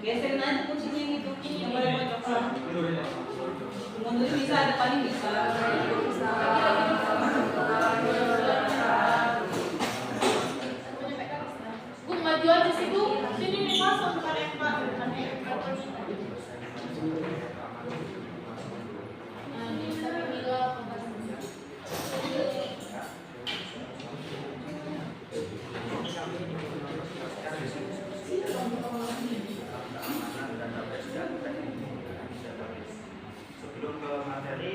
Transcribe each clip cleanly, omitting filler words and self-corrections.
Geserin aja kursinya gitu. Yang paling pojok. Mundur bisa, depanin bisa. Bu, maju aja sih Bu. Sini nih pasang bukan Eva. Bukan Eva. Nah, ini saya bilang. Sebelum ke materi,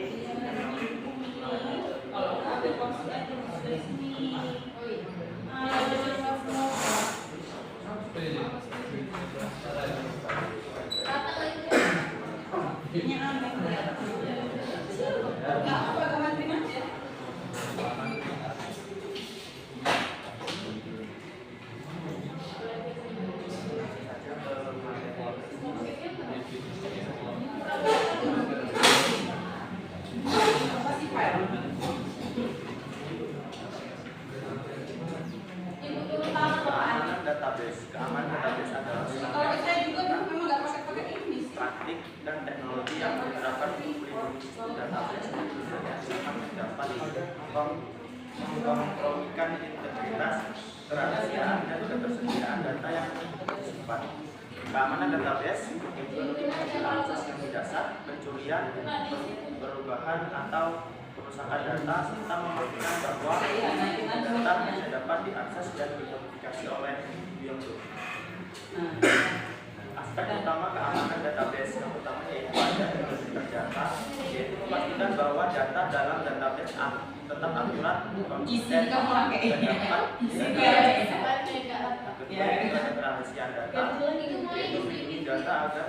Kalau ada konsul aja masuk dari sini. Ini aneh ya. Enggak apa kematian aja. keamanan database adalah Kalau saya juga memang nggak pakai ini sih. praktik dan teknologi yang diterapkan untuk melindungi sistem database yang dapat mengkompromikan integritas, kerahasiaan, dan ketersediaan data yang bersifat. Keamanan database mengikuti akses yang mendasar, pencurian, perubahan atau perusahaan data, serta memastikan bahwa data hanya dapat diakses dan dimodifikasi oleh user. Aspek utama keamanan database yang utama yaitu ada integritas data, yaitu memastikan bahwa data dalam database tetap akurat, konsisten, dan dapat kedua itu ada kerahasiaan data, yaitu melindungi data agar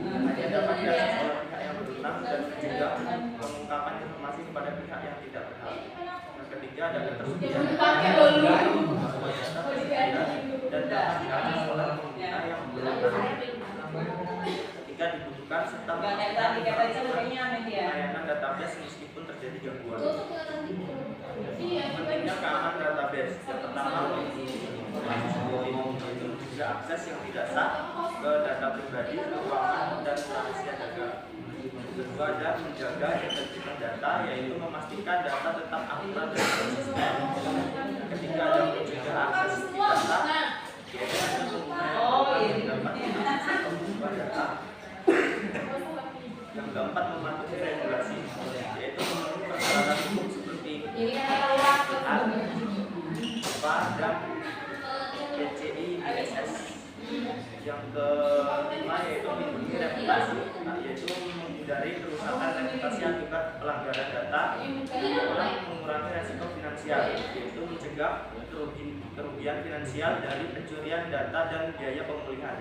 hanya dapat diakses oleh pihak yang berwenang dan mencegah pengungkapan informasi kepada pihak yang tidak berhak. Yang ketiga ada ketersediaan dan dapat diakses oleh pengguna yang berwenang. Ketika dibutuhkan serta layanan database meskipun terjadi gangguan. Pentingnya keamanan database. Yang pertama, yaitu mencegah akses yang tidak sah ke data pribadi, keuangan, dan rahasia dagang. Kedua, ada menjaga integritas data, yaitu memastikan data tetap akurat dan konsisten. Ketiga, ada mencegah akses data, yaitu pengguna yang dapat mengakses sebuah data. Yang keempat, mematuhi regulasi, yaitu memenuhi persyaratan hukum seperti FA dan PCI ISS. Yang kelima yaitu melindungi reputasi, yaitu menghindari kerusakan reputasi akibat pelanggaran data, mengurangi resiko finansial, yaitu mencegah kerugian finansial dari pencurian data dan biaya pemulihan.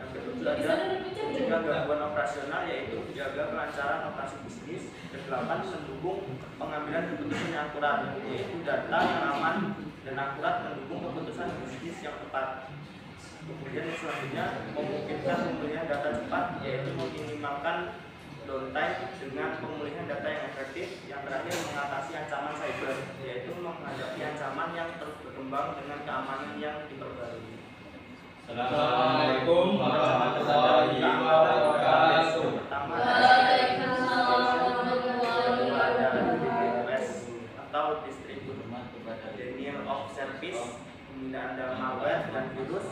Yang ketujuh ada mencegah gangguan operasional, yaitu menjaga kelancaran operasi bisnis. Kedelapan, mendukung pengambilan keputusan yang akurat, yaitu data yang aman dan akurat mendukung keputusan bisnis yang tepat. Kemudian yang selanjutnya memungkinkan pemulihan data cepat, yaitu meminimalkan downtime dengan pemulihan data yang efektif. Yang terakhir, mengatasi ancaman cyber, yaitu menghadapi ancaman yang terus berkembang dengan keamanan yang diperbarui. Assalamualaikum warahmatullahi wabarakatuh. Pertama, ada DDoS atau distributed denial of service, penggunaan malware dan virus,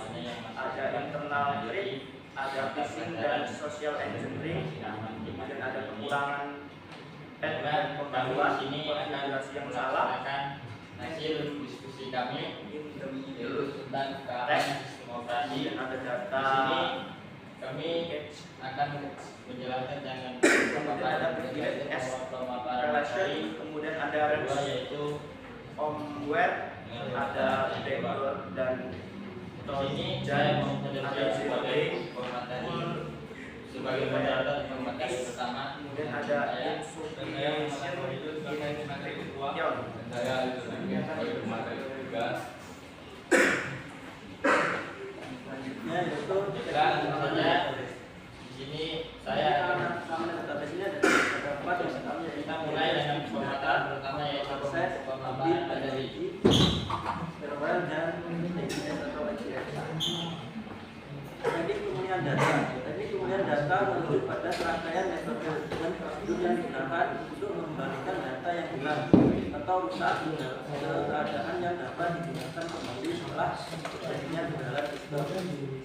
ada internal threat, ada phishing dan social engineering, kemudian ada pengurangan dan pembaruan konfigurasi yang salah, hasil diskusi kami tentang operasi, dan ada data. Kami akan menjelaskan jangan Kemudian ada BDS relation, kemudian ada yaitu firmware, ada backdoor dan ini saya mau ada menjelaskan zero sebagai day, pemateri sebagai pencatat pemateri pertama. kemudian ada insufficient integration. Saya sebagai pemateri juga. Selanjutnya yaitu Dan saya di sini saya kita mulai dengan pemaparan pertama yaitu pemaparan dari firmware dan IDS atau IDS. Jadi kemudian pemulihan data. Teknik pemulihan data merujuk pada serangkaian metode dan prosedur yang digunakan untuk mengembalikan data yang hilang atau rusak ke keadaan yang dapat digunakan kembali setelah terjadinya kendala sistem,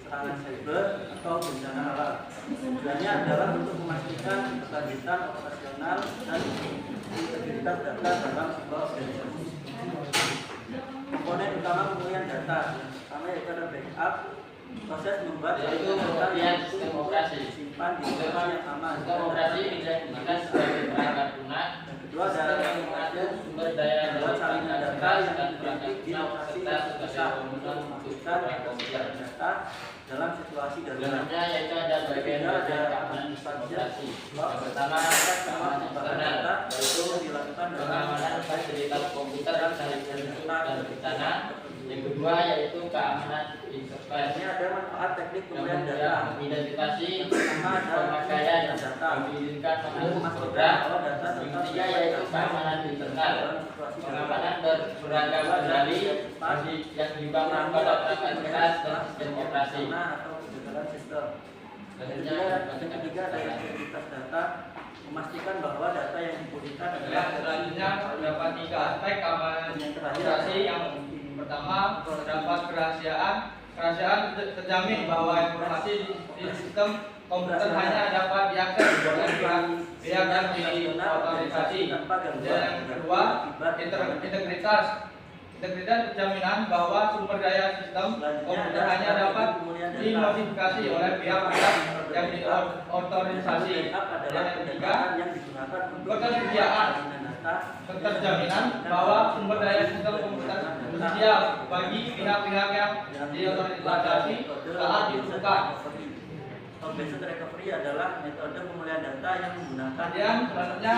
serangan cyber atau bencana alam. Tujuannya adalah untuk memastikan kelanjutan operasional dan integritas data dalam sebuah organisasi. Komponen utama pemulihan data yang pertama yaitu ada backup, proses membuat yaitu pengertian sistem operasi. simpan di lokasi yang aman. Sistem operasi bisa digunakan sebagai perangkat lunak. Yang kedua ada Sistem yang mengatur sumber daya membuat dari salinan perangkat data lunak yang dan identik perangkat di lunak lokasi serta yang sebagai bisa pemenuhan untuk memastikan keberangkatan data dalam situasi darurat. Selanjutnya yaitu ada bagian keamanan sistem operasi. Yang pertama keamanan eksternal, yaitu dilakukan pengamanan fasilitas komputer dan bencana. Yang kedua yaitu keamanan interface. Ini ada manfaat teknik Yang pemulihan ketiga data. mengidentifikasi Pertama ada pemakaian data. mengizinkan mengakses Memastikan program. bahwa data Yang tetap ketiga yaitu keamanan internal. dalam situasi Pengamanan beragam kendali yang dibangun pada perangkat keras dan sistem operasi. atau kegagalan sistem. Selanjutnya Yang ketiga ada integritas data, memastikan bahwa data yang dipulihkan Ya, adalah selanjutnya terdapat 3 aspek keamanan operasi. Yang pertama terdapat kerahasiaan. Kerahasiaan terjamin bahwa informasi di sistem komputer hanya dapat diakses oleh pihak yang diotorisasi. Dan yang kedua, integritas. Integritas jaminan bahwa sumber daya sistem komputer hanya dapat dimodifikasi oleh pihak-pihak yang diotorisasi. Dan yang ketiga, ketersediaan. Keterjaminan bahwa sumber daya sistem komputer tersedia bagi pihak-pihak yang diotorisasi saat dibutuhkan. Based recovery adalah metode pemulihan data yang menggunakan Kemudian selanjutnya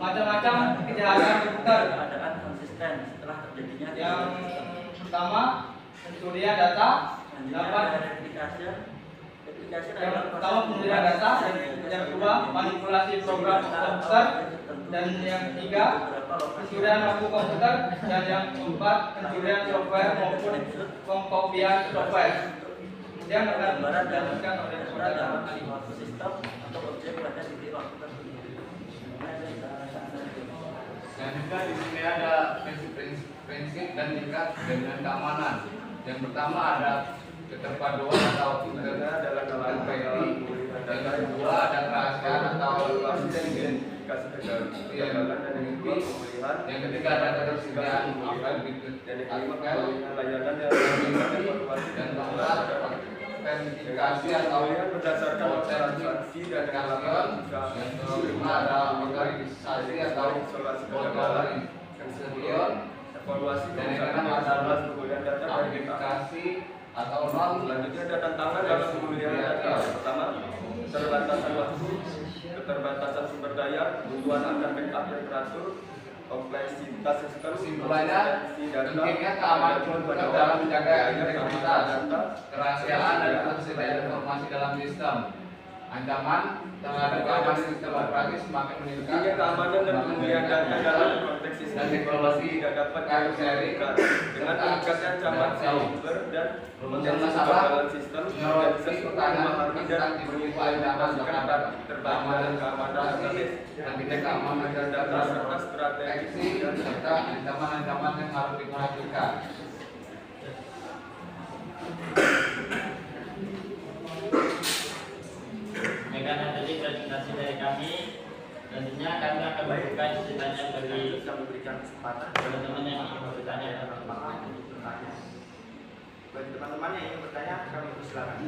macam-macam kejahatan komputer. keadaan konsisten setelah terjadinya Yang pertama pencurian data dapat. Yang pertama pencurian data, yang kedua manipulasi program komputer, dan yang ketiga pencurian lampu komputer, dan yang keempat pencurian software maupun pengkopian software. Kemudian akan dilanjutkan oleh saudara Ali. sistem atau objek pada titik waktu tertentu. Selanjutnya di sini ada prinsip dan tingkat jaminan keamanan. Yang pertama ada keterpaduan atau interoperability. Yang kedua ada kerahasiaan atau yang ketiga ada ketersediaan dan keempat verifikasi atau berdasarkan transaksi dan pengalaman. yang kelima ada organisasi atau organisation. Evaluasi Dan yang keenam adalah pemulihan data dan data. aplikasi atau non. Selanjutnya ada tantangan dalam pemulihan data. Pertama, keterbatasan waktu, keterbatasan sumber daya, kebutuhan akan backup yang teratur, kompleksitas sistem, Kesimpulannya, pentingnya keamanan komputer dalam menjaga integritas, kerahasiaan dan ketersediaan informasi dalam sistem. Ancaman terhadap keamanan sistem operasi semakin meningkat. Intinya keamanan dan pemulihan data dalam konteks sistem dan teknologi tidak dapat sharing dengan meningkatnya ancaman cyber dan Kemudian masalah kegagalan sistem menyoroti pertanyaan memahami tentang dan berupa ancaman terhadap keamanan operasi dan tidak keamanan dan data serta deteksi strategi serta ancaman-ancaman yang harus diperhatikan. Demikian tadi presentasi dari kami. Selanjutnya kami akan membuka ceritanya bagi memberikan kesempatan teman-teman yang ingin bertanya. bagi teman-teman yang ingin bertanya, kami persilakan.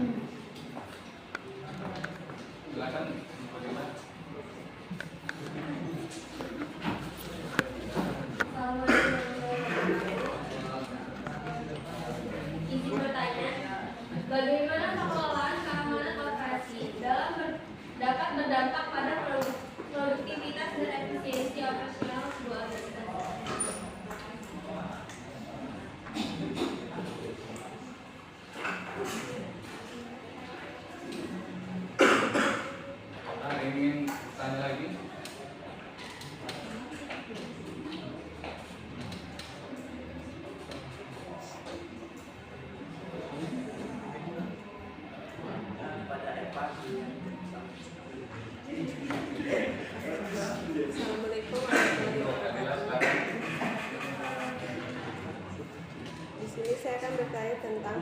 Silakan. Izin bertanya, bagaimana pengelolaan keamanan operasi dapat berdampak pada produktivitas dan efisiensi operasional sebuah organisasi? Ada yang ingin tanya lagi? Pada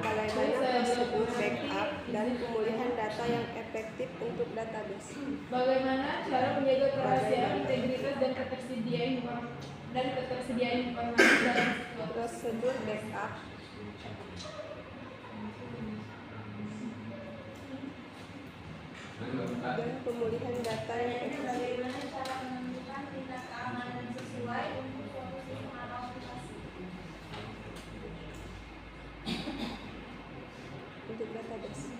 bagaimana prosedur backup dan pemulihan data yang efektif untuk database. Bagaimana cara menjaga kerahasiaan, integritas dan ketersediaan informasi dalam Prosedur backup dan pemulihan data yang efektif. Bagaimana cara menentukan tingkat keamanan sesuai untuk suatu sistem atau aplikasi? Untuk database.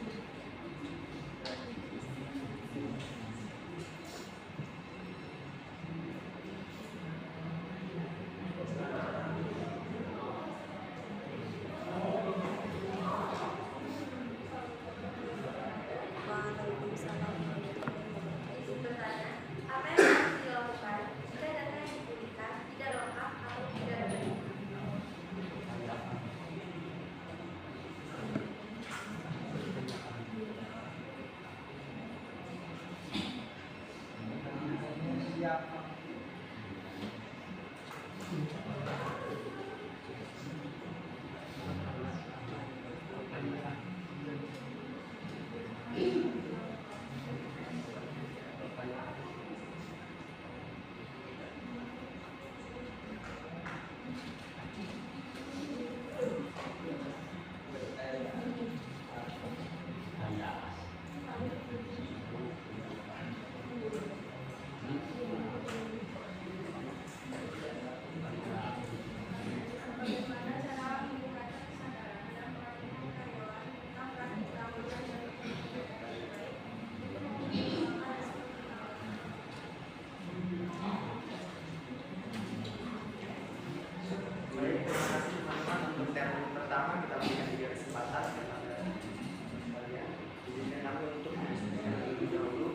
Waalaikumsalam. Izin bertanya, apa yang harus dilakukan jika data yang dipulihkan tidak lengkap atau tidak benar? Bagaimana cara meningkatkan kesadaran dan pelatihan karyawan tentang praktik keamanan dan Baik, terima kasih teman-teman untuk term pertama kita berikan 3 kesempatan kepada kalian. Izinkan aku untuk mendiskusikan terlebih dahulu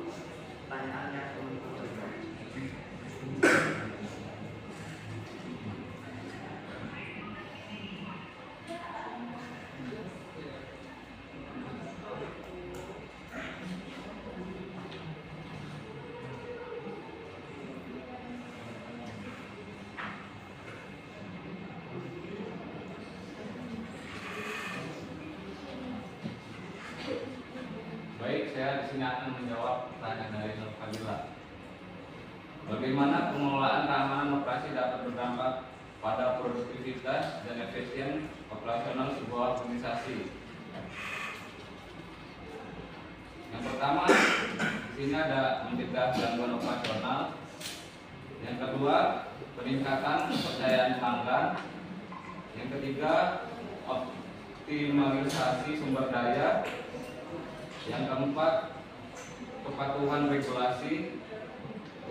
pertanyaannya untuk menjawab. Baik, saya di sini akan menjawab pertanyaan dari Nur Fadila. Bagaimana pengelolaan keamanan operasi dapat berdampak pada produktivitas dan efisien operasional sebuah organisasi? Yang pertama, di sini ada mencegah gangguan operasional. Yang kedua, peningkatan kepercayaan pelanggan. Yang ketiga, optimalisasi sumber daya. Yang keempat, kepatuhan regulasi.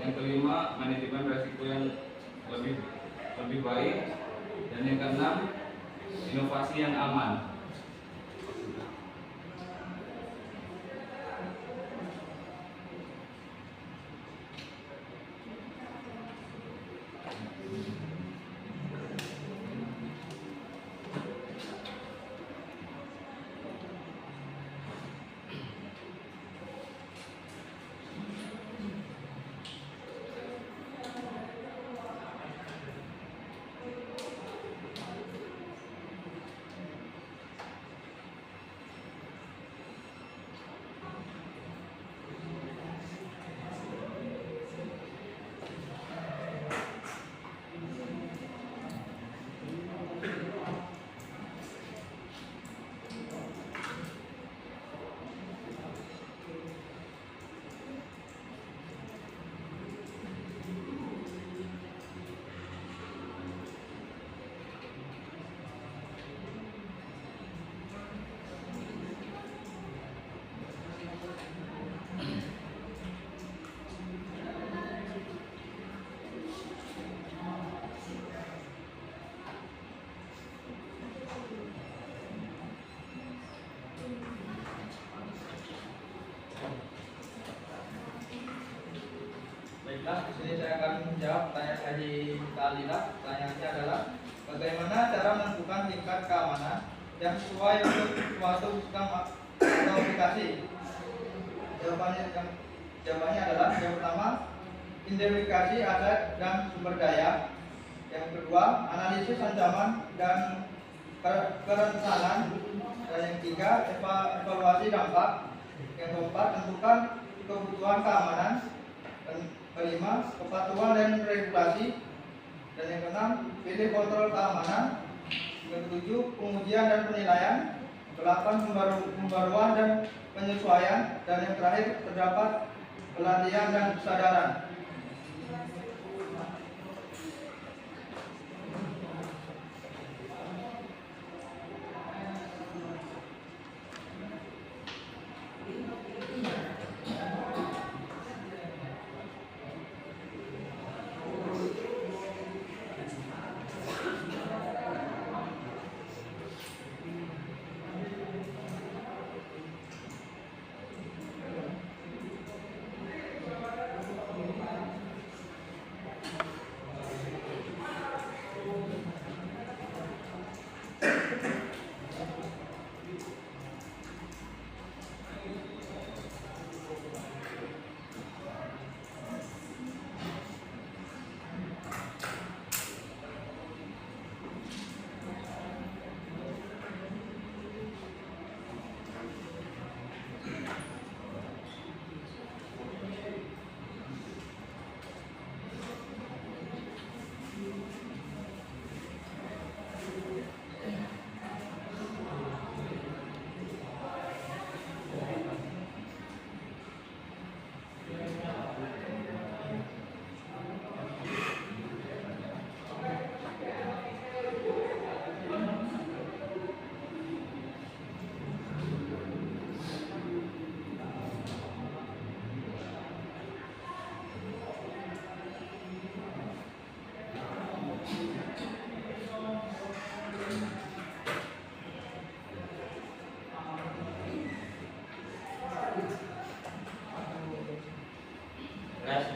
Yang kelima, manajemen risiko yang lebih baik. Dan yang keenam, inovasi yang aman. Baiklah, di sini saya akan menjawab pertanyaan dari Kak Alina. Pertanyaannya adalah bagaimana cara menentukan tingkat keamanan yang sesuai untuk suatu sistem atau aplikasi? Jawabannya adalah yang pertama, identifikasi aset dan sumber daya. Yang kedua, analisis ancaman dan kerentanan. ketiga, evaluasi dampak. Yang keempat, tentukan kebutuhan keamanan. Kelima, kepatuhan dan regulasi. Dan yang keenam, pilih kontrol keamanan. Yang ketujuh, pengujian dan penilaian. Kedelapan, pembaruan dan penyesuaian. Dan yang terakhir, terdapat pelatihan dan kesadaran.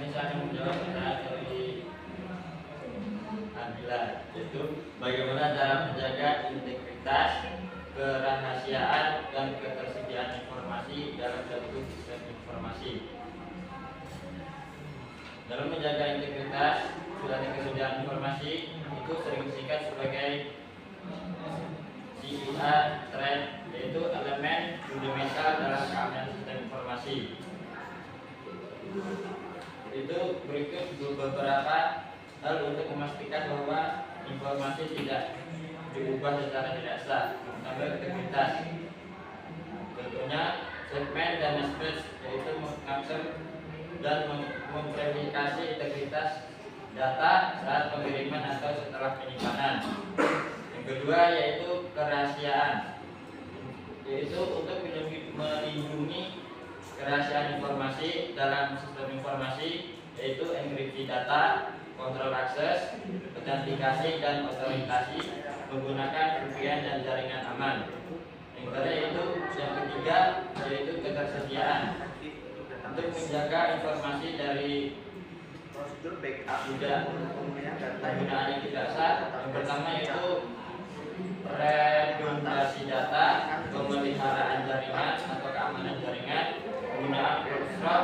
Misalnya menjawab pertanyaan dari Adila, yaitu bagaimana cara menjaga integritas, kerahasiaan, dan ketersediaan informasi dalam suatu sistem informasi. Dalam menjaga integritas dan ketersediaan informasi itu sering disingkat sebagai CIA thread, yaitu elemen fundamental dalam keamanan sistem informasi. Itu berikut beberapa hal untuk memastikan bahwa informasi tidak diubah secara tidak sah, menambah integritas. Tentunya segmen dan message, yaitu mengakses dan memverifikasi integritas data saat pengiriman atau setelah penyimpanan. Yang kedua yaitu kerahasiaan, yaitu untuk melindungi kerahasiaan informasi dalam sistem informasi, yaitu enkripsi data, kontrol akses, autentikasi dan otorisasi menggunakan VPN dan jaringan aman. Yang ketiga yaitu ketersediaan, untuk menjaga informasi dari prosedur backup penggunaan yang tidak sah. Yang pertama yaitu redundasi data, pemeliharaan jaringan atau keamanan jaringan, penggunaan workshop,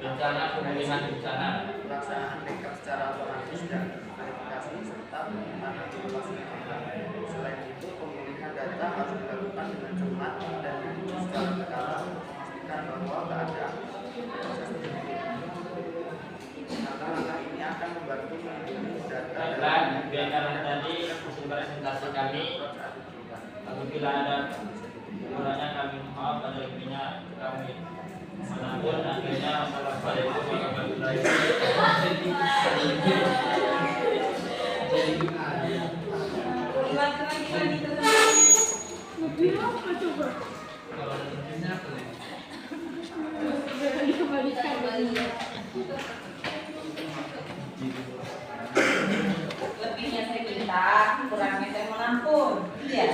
rencana pemulihan bencana, pelaksanaan backup secara otomatis dan verifikasi serta penyimpanan informasi aman. Selain itu, pemulihan data harus dilakukan dengan cermat dan secara berkala untuk memastikan bahwa keadaan proses tersebut. Langkah-langkah ini akan membantu melindungi data. Baiklah, demikianlah tadi hasil presentasi kami. Apabila ada kekurangan kami mohon, pada lebihnya kami menampun. Akhirnya wassalamualaikum warahmatullahi Lebihnya saya minta, kurangnya saya menampung. Iya.